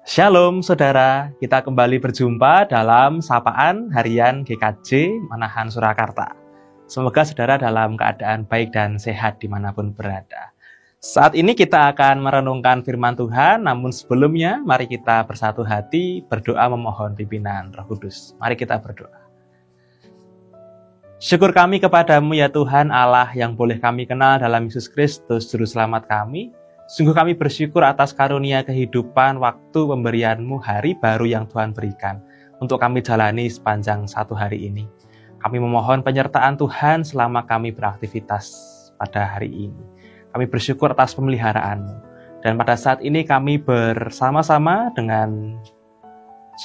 Shalom saudara, kita kembali berjumpa dalam Sapaan Harian GKJ Manahan Surakarta. Semoga saudara dalam keadaan baik dan sehat dimanapun berada. Saat ini kita akan merenungkan firman Tuhan, namun sebelumnya mari kita bersatu hati berdoa memohon pimpinan Roh Kudus. Mari kita berdoa. Syukur kami kepadamu ya Tuhan Allah yang boleh kami kenal dalam Yesus Kristus Juru Selamat kami. Sungguh kami bersyukur atas karunia kehidupan waktu pemberian-Mu hari baru yang Tuhan berikan untuk kami jalani sepanjang satu hari ini. Kami memohon penyertaan Tuhan selama kami beraktivitas pada hari ini. Kami bersyukur atas pemeliharaan-Mu. Dan pada saat ini kami bersama-sama dengan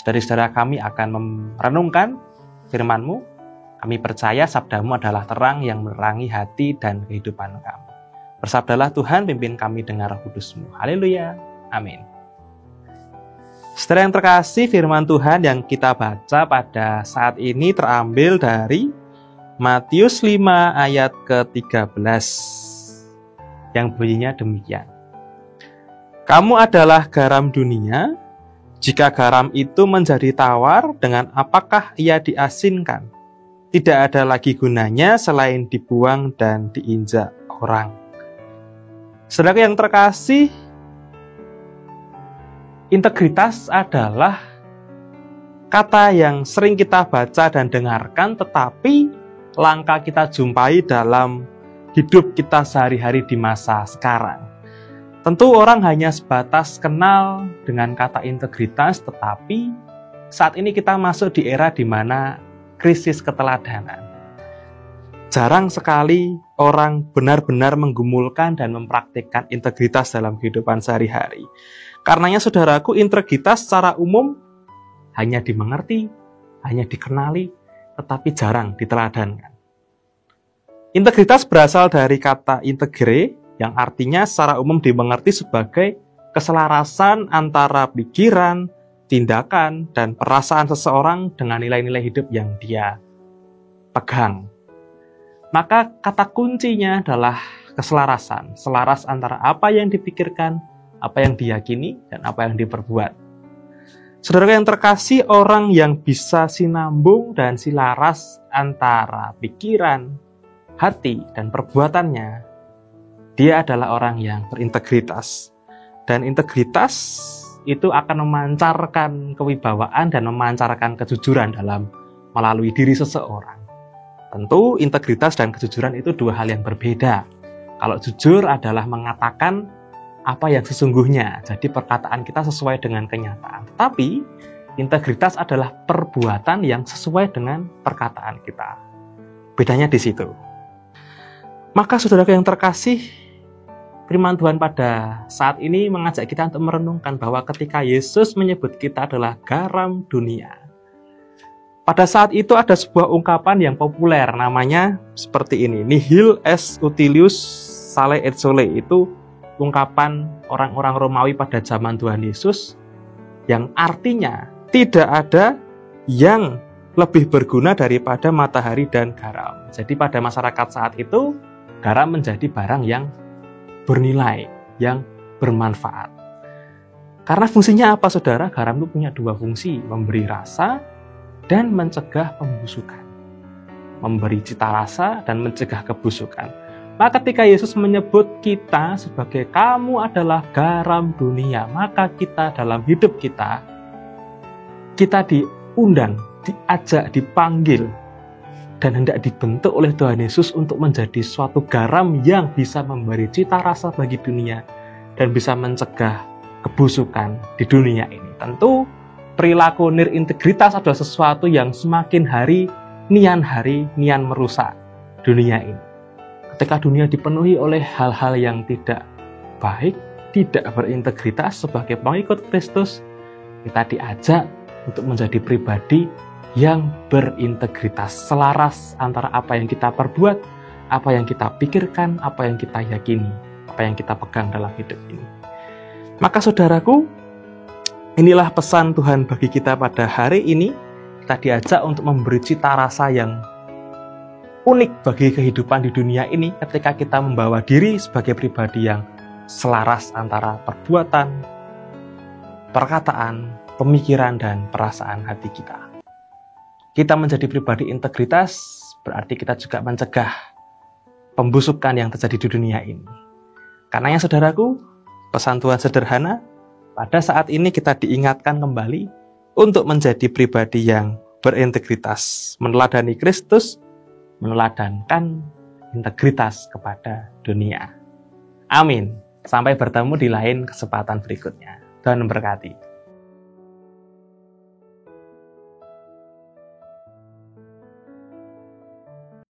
saudara-saudara kami akan merenungkan firman-Mu. Kami percaya sabda-Mu adalah terang yang menerangi hati dan kehidupan kami. Bersabdalah Tuhan, pimpin kami dengan Roh Kudus-Mu. Haleluya. Amin. Saudara yang terkasih, firman Tuhan yang kita baca pada saat ini terambil dari Matius 5 ayat ke-13. Yang bunyinya demikian. Kamu adalah garam dunia. Jika garam itu menjadi tawar, dengan apakah ia diasinkan? Tidak ada lagi gunanya selain dibuang dan diinjak orang. Saudara yang terkasih, integritas adalah kata yang sering kita baca dan dengarkan, tetapi langka kita jumpai dalam hidup kita sehari-hari di masa sekarang. Tentu orang hanya sebatas kenal dengan kata integritas, tetapi saat ini kita masuk di era di mana krisis keteladanan. Jarang sekali orang benar-benar menggumulkan dan mempraktikkan integritas dalam kehidupan sehari-hari. Karenanya saudaraku, integritas secara umum hanya dimengerti, hanya dikenali, tetapi jarang diteladankan. Integritas berasal dari kata integre, yang artinya secara umum dimengerti sebagai keselarasan antara pikiran, tindakan, dan perasaan seseorang dengan nilai-nilai hidup yang dia pegang. Maka kata kuncinya adalah keselarasan, selaras antara apa yang dipikirkan, apa yang diyakini, dan apa yang diperbuat. Saudara yang terkasih, orang yang bisa sinambung dan silaras antara pikiran, hati, dan perbuatannya, dia adalah orang yang berintegritas. Dan integritas itu akan memancarkan kewibawaan dan memancarkan kejujuran dalam melalui diri seseorang. Tentu integritas dan kejujuran itu dua hal yang berbeda. Kalau jujur adalah mengatakan apa yang sesungguhnya, jadi perkataan kita sesuai dengan kenyataan. Tetapi integritas adalah perbuatan yang sesuai dengan perkataan kita. Bedanya di situ. Maka saudara yang terkasih, firman Tuhan pada saat ini mengajak kita untuk merenungkan bahwa ketika Yesus menyebut kita adalah garam dunia, pada saat itu ada sebuah ungkapan yang populer, namanya seperti ini, nihil est utilius sale et sole. Itu ungkapan orang-orang Romawi pada zaman Tuhan Yesus, yang artinya tidak ada yang lebih berguna daripada matahari dan garam. Jadi pada masyarakat saat itu, garam menjadi barang yang bernilai, yang bermanfaat. Karena fungsinya apa saudara? Garam itu punya dua fungsi, memberi rasa dan mencegah pembusukan, memberi cita rasa dan mencegah kebusukan. Maka ketika Yesus menyebut kita sebagai kamu adalah garam dunia, maka kita dalam hidup kita diundang, diajak, dipanggil, dan hendak dibentuk oleh Tuhan Yesus untuk menjadi suatu garam yang bisa memberi cita rasa bagi dunia dan bisa mencegah kebusukan di dunia ini. Tentu perilaku nirintegritas adalah sesuatu yang semakin hari nian merusak dunia ini. Ketika dunia dipenuhi oleh hal-hal yang tidak baik, tidak berintegritas, sebagai pengikut Kristus, kita diajak untuk menjadi pribadi yang berintegritas, selaras antara apa yang kita perbuat, apa yang kita pikirkan, apa yang kita yakini, apa yang kita pegang dalam hidup ini. Maka saudaraku, inilah pesan Tuhan bagi kita pada hari ini. Kita diajak untuk memberi cita rasa yang unik bagi kehidupan di dunia ini ketika kita membawa diri sebagai pribadi yang selaras antara perbuatan, perkataan, pemikiran, dan perasaan hati kita. Kita menjadi pribadi integritas berarti kita juga mencegah pembusukan yang terjadi di dunia ini. Karenanya saudaraku, pesan Tuhan sederhana, pada saat ini kita diingatkan kembali untuk menjadi pribadi yang berintegritas, meneladani Kristus, meneladankan integritas kepada dunia. Amin. Sampai bertemu di lain kesempatan berikutnya. Tuhan memberkati.